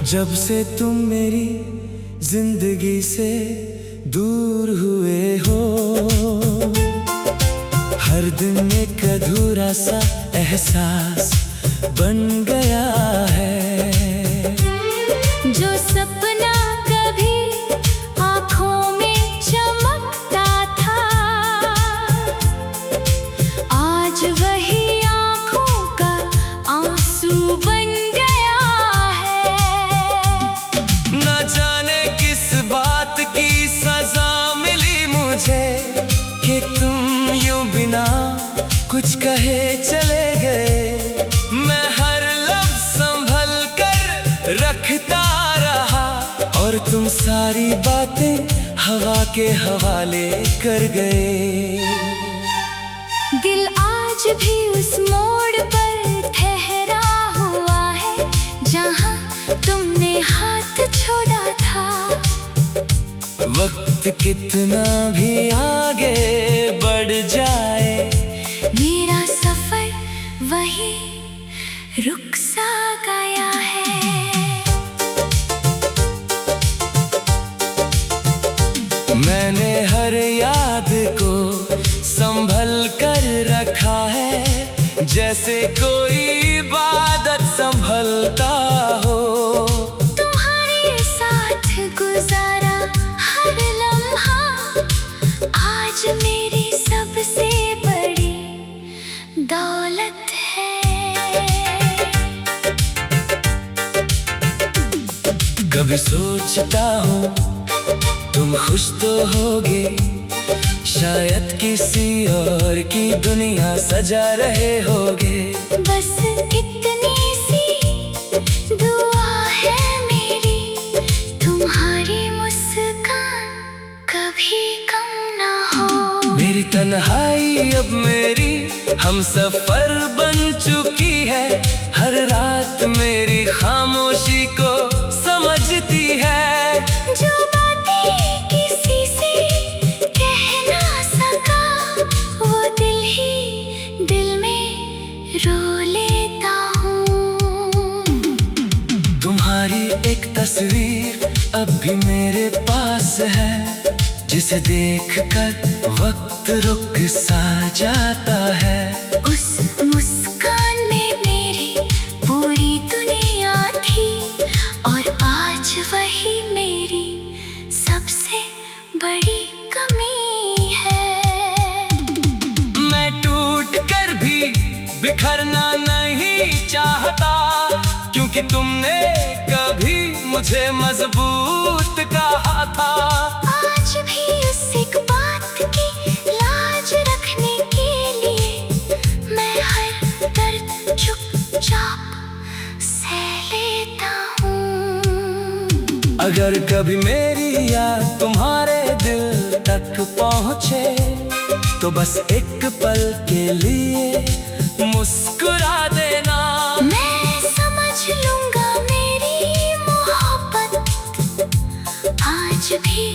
जब से तुम मेरी जिंदगी से दूर हुए हो, हर दिन एक अधूरा सा एहसास बन गया है। जो सपना कभी आँखों में चमकता था, आज वही आँखों का आंसू बन गया है। न जाने किस बात की सजा मिली मुझे कि तुम यूं बिना कुछ कहे चले गए। मैं हर लफ्ज़ संभल कर रखता रहा और तुम सारी बातें हवा के हवाले कर गए। दिल आज भी उस मोड़ पर ठहरा हुआ है जहाँ तुमने हाथ छोड़ा था। वक्त कितना भी आगे बढ़ जाए, मेरा सफर वही रुक सा गया है। मैंने हर याद को संभल कर रखा है, जैसे कोई इबादत संभलता हो। तुम्हारे साथ गुजारा हर लम्हा आज मेरी सबसे बड़ी दौलत है। कभी सोचता हूँ तुम खुश तो होगे, शायद किसी और की दुनिया सजा रहे होगे। बस इतनी सी दुआ है मेरी, तुम्हारी मुस्कान कभी कम ना हो। मेरी तन्हाई अब मेरी हम सफर बन चुकी है, हर रात मेरी खामोशी को समझती है। जो बातें किसी से कह ना सका, वो दिल ही दिल में रो लेता हूँ। तुम्हारी एक तस्वीर अब भी मेरे पास है, जिसे देखकर वक्त रुक सा जाता है। उस मुस्कान में मेरी पूरी दुनिया थी और आज वही मेरी सबसे बड़ी कमी है। मैं टूट कर भी बिखरना नहीं चाहता, क्योंकि तुमने कभी मुझे मजबूत कहा था। आज भी उस एक बात की लाज रखने के लिए मैं हर दर्द चुपचाप सह लेता हूँ। अगर कभी मेरी याद तुम्हारे दिल तक पहुँचे, तो बस एक पल के लिए मुस्कुरा देना। मैं समझ लूंगा मेरी मोहब्बत आज भी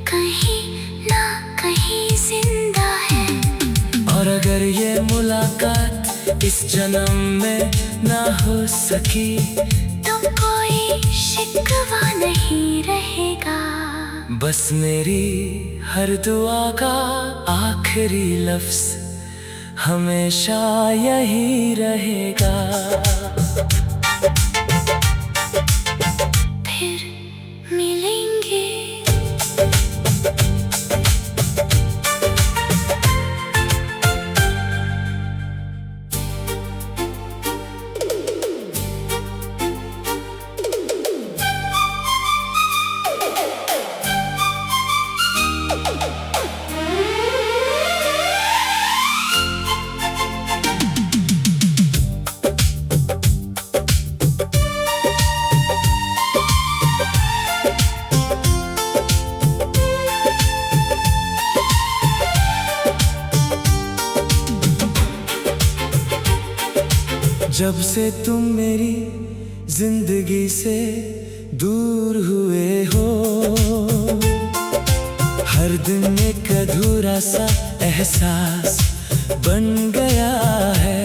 कहीं ना कहीं जिंदा है। और अगर ये मुलाकात इस जन्म में ना हो सकी, तो कोई शिकवा नहीं रहेगा। बस मेरी हर दुआ का आखिरी लफ्ज हमेशा यही रहेगा। फिर मिलेंगे। जब से तुम मेरी जिंदगी से दूर हुए हो, हर दिन एक अधूरा सा एहसास बन गया है।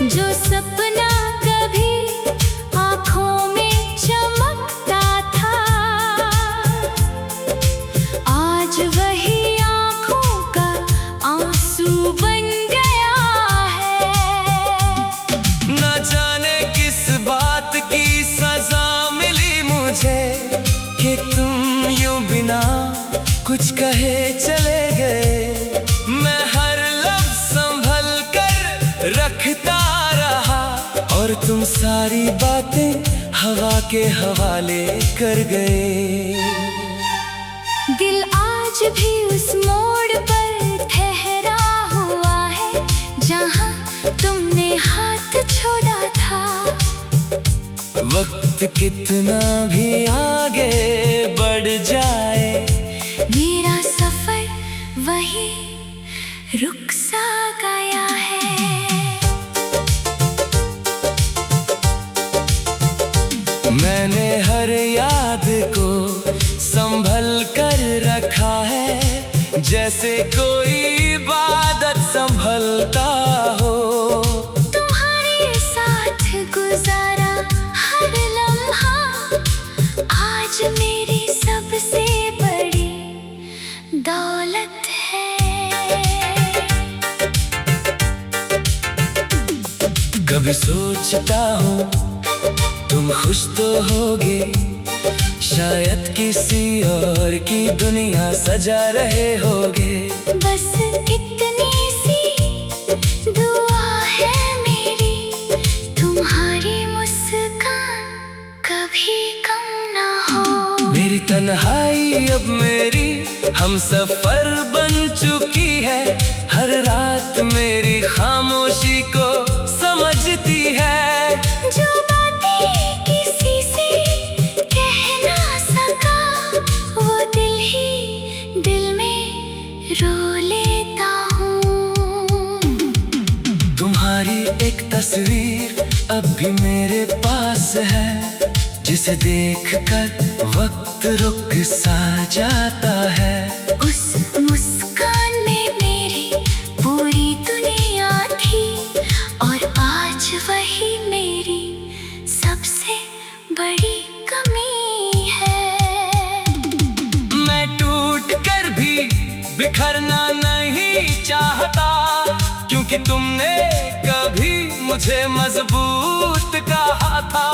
जो सपना कभी आँखों कुछ कहे चले गए, मैं हर लफ्ज संभल कर रखता रहा, और तुम सारी बातें हवा के हवाले कर गए। दिल आज भी उस मोड़ पर ठहरा हुआ है जहाँ तुमने हाथ छोड़ा था। वक्त कितना भी आगे बढ़ जाए, मेरा सफर वही रुक सा गया है। मैंने हर याद को संभल कर रखा है, जैसे कोई इबादत संभलता हो। तुम्हारे साथ गुजारा हर लम्हा आज मेरी सबसे बड़ी दौलत है। कभी सोचता हूँ तुम खुश तो होगे, शायद किसी और की दुनिया सजा रहे होगे। बस इतनी सी दुआ है मेरी, तुम्हारी मुस्कान कभी कम ना हो। मेरी तन्हाई अब मेरी हम सफर बन चुकी है, हर रात मेरी खामोशी को समझती है। जो बातें किसी से कह ना सका, वो दिल ही दिल में रो लेता हूँ। तुम्हारी एक तस्वीर अब भी मेरे पास है, जिसे देखकर वक्त रुक सा जाता है। उस मुस्कान में मेरी पूरी दुनिया थी, और आज वही मेरी सबसे बड़ी कमी है। मैं टूट कर भी बिखरना नहीं चाहता, क्योंकि तुमने कभी मुझे मजबूत कहा था।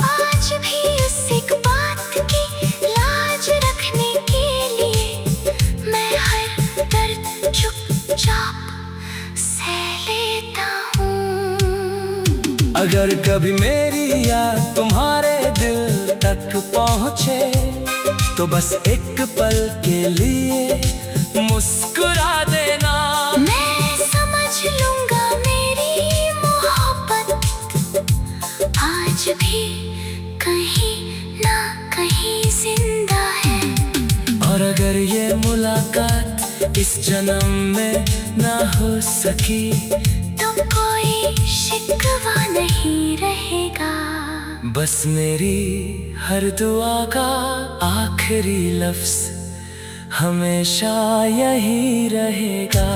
आज भी उस एक बात की लाज रखने के लिए मैं हर दर्द चुपचाप सह लेता हूँ। अगर कभी मेरी याद तुम्हारे दिल तक पहुँचे, तो बस एक पल के लिए मुस्कुरा देना। मैं समझ लूंगा मेरी मोहब्बत आज भी कहीं ना कहीं जिंदा है। और अगर ये मुलाकात इस जन्म में ना हो सकी, तो कोई शिकवा नहीं रहेगा। बस मेरी हर दुआ का आखिरी लफ्ज हमेशा यही रहेगा।